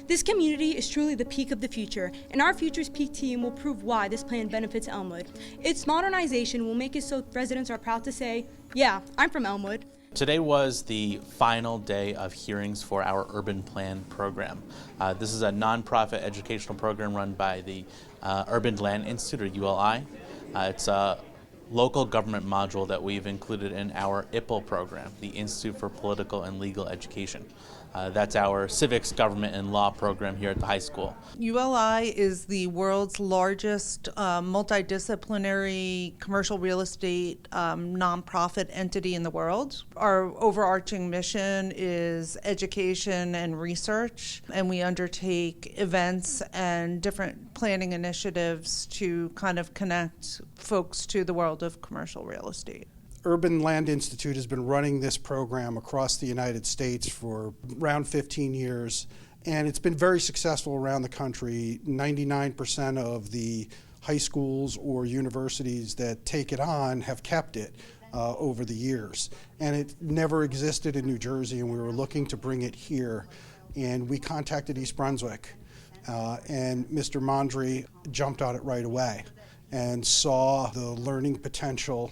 This community is truly the peak of the future, and our Future's Peak team will prove why this plan benefits Elmwood. Its modernization will make it so residents are proud to say, yeah, I'm from Elmwood. Today was the final day of hearings for our UrbanPlan program. This is a nonprofit educational program run by the Urban Land Institute, or ULI. It's a local government module that we've included in our EBHS program, the Institute for Political and Legal Education. That's our civics, government, and law program here at the high school. ULI is the world's largest multidisciplinary commercial real estate nonprofit entity in the world. Our overarching mission is education and research, and we undertake events and different planning initiatives to kind of connect folks to the world of commercial real estate. Urban Land Institute has been running this program across the United States for around 15 years, and it's been very successful around the country. 99% of the high schools or universities that take it on have kept it over the years. And it never existed in New Jersey, and we were looking to bring it here. And we contacted East Brunswick, and Mr. Mondry jumped on it right away and saw the learning potential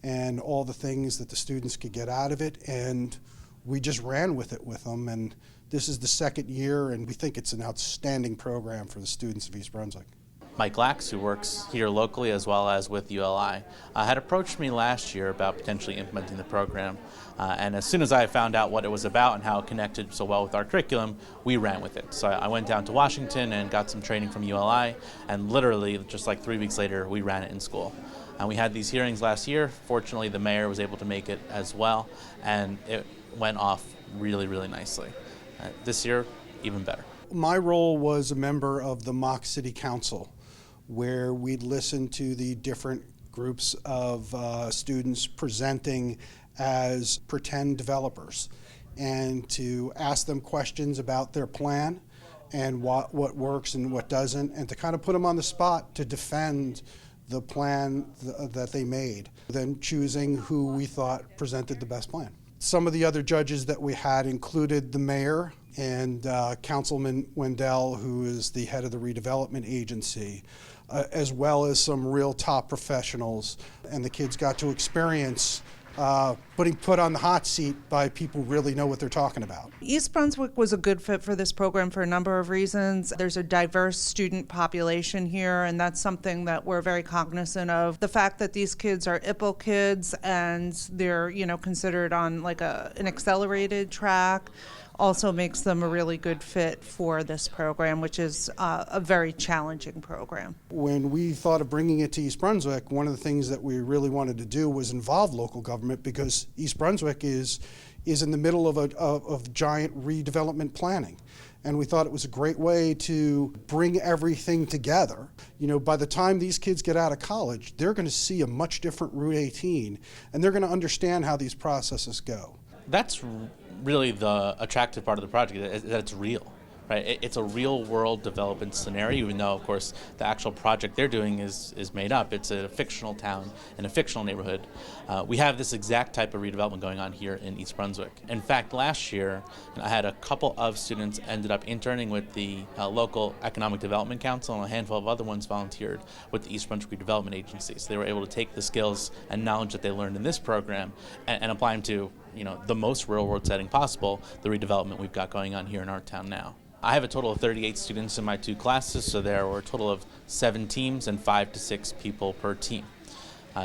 and all the things that the students could get out of it, and we just ran with it with them. And this is the second year, and we think it's an outstanding program for the students of East Brunswick. Mike Lax, who works here locally as well as with ULI, had approached me last year about potentially implementing the program. And as soon as I found out what it was about and how it connected so well with our curriculum, we ran with it. So I went down to Washington and got some training from ULI, and literally just like 3 weeks later, we ran it in school. And we had these hearings last year. Fortunately, the mayor was able to make it as well, and it went off really, really nicely. This year, even better. My role was a member of the Mock City Council, where we'd listen to the different groups of students presenting as pretend developers, and to ask them questions about their plan and what works and what doesn't, and to kind of put them on the spot to defend the plan that they made, then choosing who we thought presented the best plan. Some of the other judges that we had included the mayor and Councilman Wendell, who is the head of the redevelopment agency, as well as some real top professionals. And the kids got to experience being put on the hot seat by people who really know what they're talking about. East Brunswick was a good fit for this program for a number of reasons. There's a diverse student population here, and that's something that we're very cognizant of. The fact that these kids are EPL kids and they're, considered on like an accelerated track also makes them a really good fit for this program, which is a very challenging program. When we thought of bringing it to East Brunswick, one of the things that we really wanted to do was involve local government, because East Brunswick is in the middle of giant redevelopment planning. And we thought it was a great way to bring everything together. By the time these kids get out of college, they're going to see a much different Route 18, and they're going to understand how these processes go. That's really the attractive part of the project, that it's real, right? It's a real world development scenario, even though, of course, the actual project they're doing is made up. It's a fictional town in a fictional neighborhood. We have this exact type of redevelopment going on here in East Brunswick. In fact, last year, I had a couple of students ended up interning with the local Economic Development Council, and a handful of other ones volunteered with the East Brunswick Redevelopment Agency. So they were able to take the skills and knowledge that they learned in this program and apply them to the most real-world setting possible, the redevelopment we've got going on here in our town now. I have a total of 38 students in my 2 classes, so there were a total of 7 teams and 5 to 6 people per team.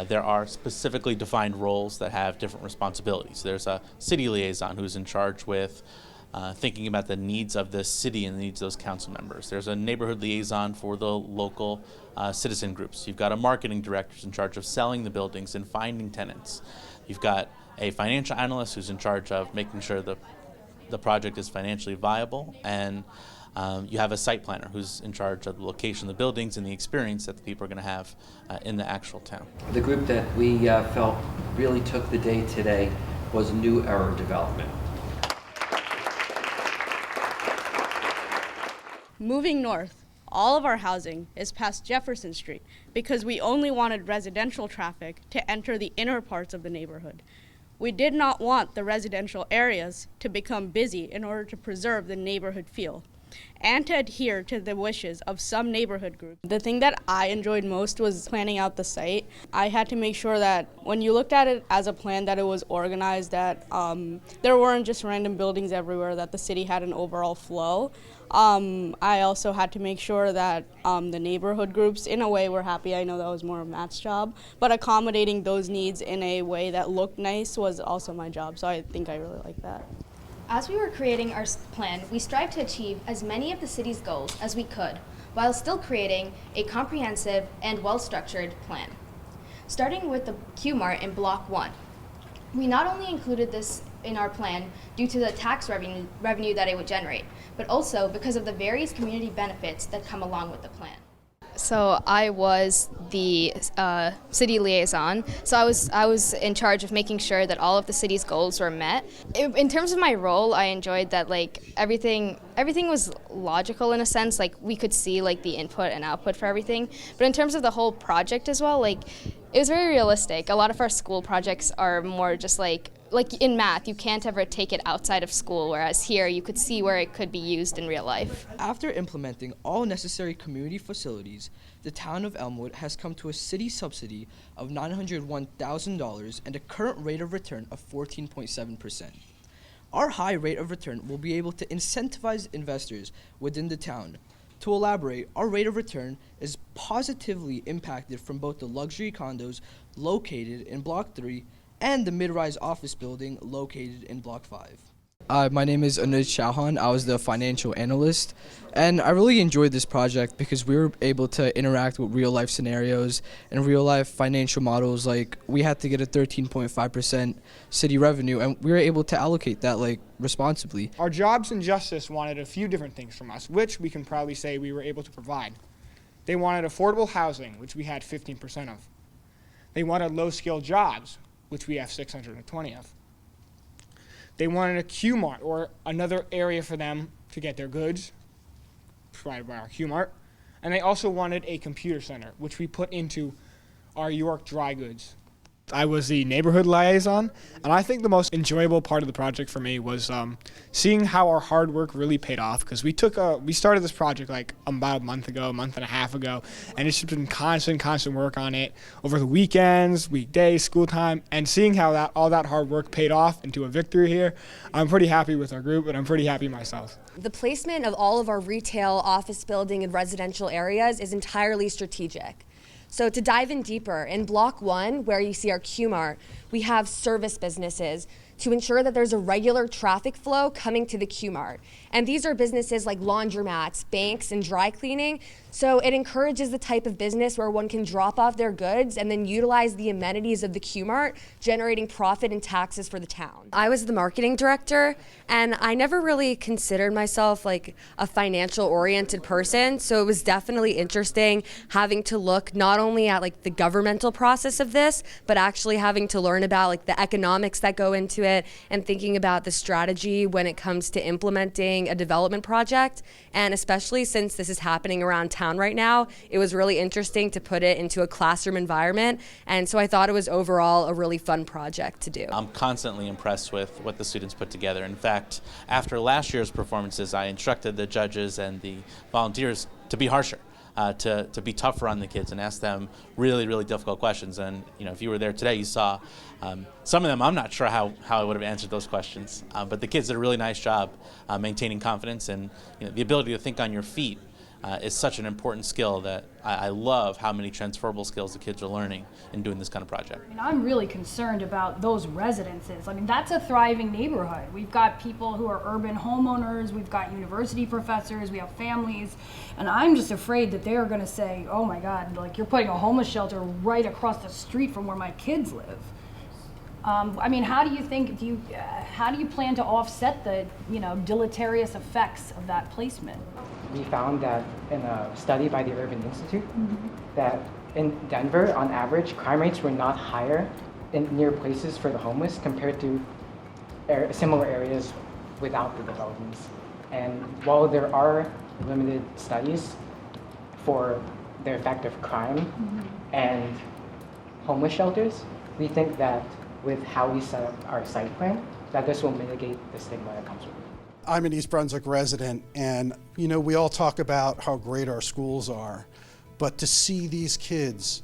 There are specifically defined roles that have different responsibilities. There's a city liaison who's in charge with thinking about the needs of the city and the needs of those council members. There's a neighborhood liaison for the local citizen groups. You've got a marketing director who's in charge of selling the buildings and finding tenants. You've got a financial analyst who's in charge of making sure the project is financially viable, and you have a site planner who's in charge of the location of the buildings and the experience that the people are going to have in the actual town. The group that we felt really took the day today was New Era Development. Moving north, all of our housing is past Jefferson Street because we only wanted residential traffic to enter the inner parts of the neighborhood. We did not want the residential areas to become busy in order to preserve the neighborhood feel. and to adhere to the wishes of some neighborhood groups. The thing that I enjoyed most was planning out the site. I had to make sure that when you looked at it as a plan, that it was organized, that there weren't just random buildings everywhere, that the city had an overall flow. I also had to make sure that the neighborhood groups, in a way, were happy. I know that was more of Matt's job, but accommodating those needs in a way that looked nice was also my job, so I think I really like that. As we were creating our plan, we strived to achieve as many of the city's goals as we could, while still creating a comprehensive and well-structured plan. Starting with the Q-Mart in Block 1. We not only included this in our plan due to the tax revenue that it would generate, but also because of the various community benefits that come along with the plan. So I was the city liaison. So I was in charge of making sure that all of the city's goals were met. In terms of my role, I enjoyed that everything was logical in a sense. We could see the input and output for everything. But in terms of the whole project as well, it was very realistic. A lot of our school projects are more just like in math, you can't ever take it outside of school, whereas here you could see where it could be used in real life. After implementing all necessary community facilities, the town of Elmwood has come to a city subsidy of $901,000 and a current rate of return of 14.7%. Our high rate of return will be able to incentivize investors within the town. To elaborate, our rate of return is positively impacted from both the luxury condos located in Block 3 and the mid-rise office building located in Block 5. My name is Anuj Chauhan. I was the financial analyst, and I really enjoyed this project because we were able to interact with real-life scenarios and real-life financial models. We had to get a 13.5% city revenue, and we were able to allocate that responsibly. Our Jobs and Justice wanted a few different things from us, which we can proudly say we were able to provide. They wanted affordable housing, which we had 15% of. They wanted low-skilled jobs, which we have 620 of. They wanted a Q-Mart, or another area for them to get their goods, provided by our Q-Mart. And they also wanted a computer center, which we put into our York dry goods. I was the neighborhood liaison, and I think the most enjoyable part of the project for me was seeing how our hard work really paid off, because we started this project about a month and a half ago, and it's just been constant work on it over the weekends, weekdays, school time, and seeing how all that hard work paid off into a victory here. I'm pretty happy with our group, and I'm pretty happy myself. The placement of all of our retail, office building, and residential areas is entirely strategic. So to dive in deeper, in Block 1, where you see our Q-Mart, we have service businesses to ensure that there's a regular traffic flow coming to the Q-Mart. And these are businesses like laundromats, banks, and dry cleaning. So it encourages the type of business where one can drop off their goods and then utilize the amenities of the Q-Mart, generating profit and taxes for the town. I was the marketing director, and I never really considered myself a financial-oriented person. So it was definitely interesting having to look not only at the governmental process of this, but actually having to learn about the economics that go into it and thinking about the strategy when it comes to implementing a development project. And especially since this is happening around town right now, it was really interesting to put it into a classroom environment. And so I thought it was overall a really fun project to do. I'm constantly impressed with what the students put together. In fact, after last year's performances, I instructed the judges and the volunteers to be harsher. To be tougher on the kids and ask them really difficult questions. And if you were there today, you saw some of them. I'm not sure how I would have answered those questions, but the kids did a really nice job maintaining confidence, and the ability to think on your feet is such an important skill that I love how many transferable skills the kids are learning in doing this kind of project. I'm really concerned about those residences. That's a thriving neighborhood. We've got people who are urban homeowners, we've got university professors, we have families, and I'm just afraid that they're going to say, oh my God, you're putting a homeless shelter right across the street from where my kids live. How do you plan to offset the deleterious effects of that placement? We found that in a study by the Urban Institute that in Denver, on average, crime rates were not higher near places for the homeless compared to similar areas without the developments. And while there are limited studies for the effect of crime and homeless shelters, we think that with how we set up our site plan, that this will mitigate the stigma that comes with it. I'm an East Brunswick resident, and we all talk about how great our schools are, but to see these kids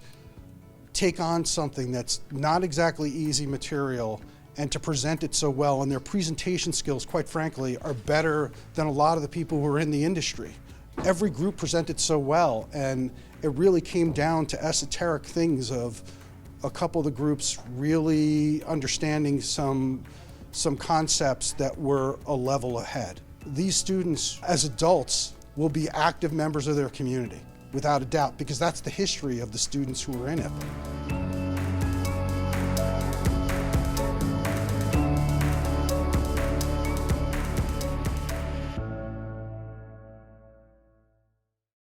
take on something that's not exactly easy material and to present it so well, and their presentation skills, quite frankly, are better than a lot of the people who are in the industry. Every group presented so well, and it really came down to esoteric things of a couple of the groups really understanding some concepts that were a level ahead. These students, as adults, will be active members of their community, without a doubt, because that's the history of the students who are in it.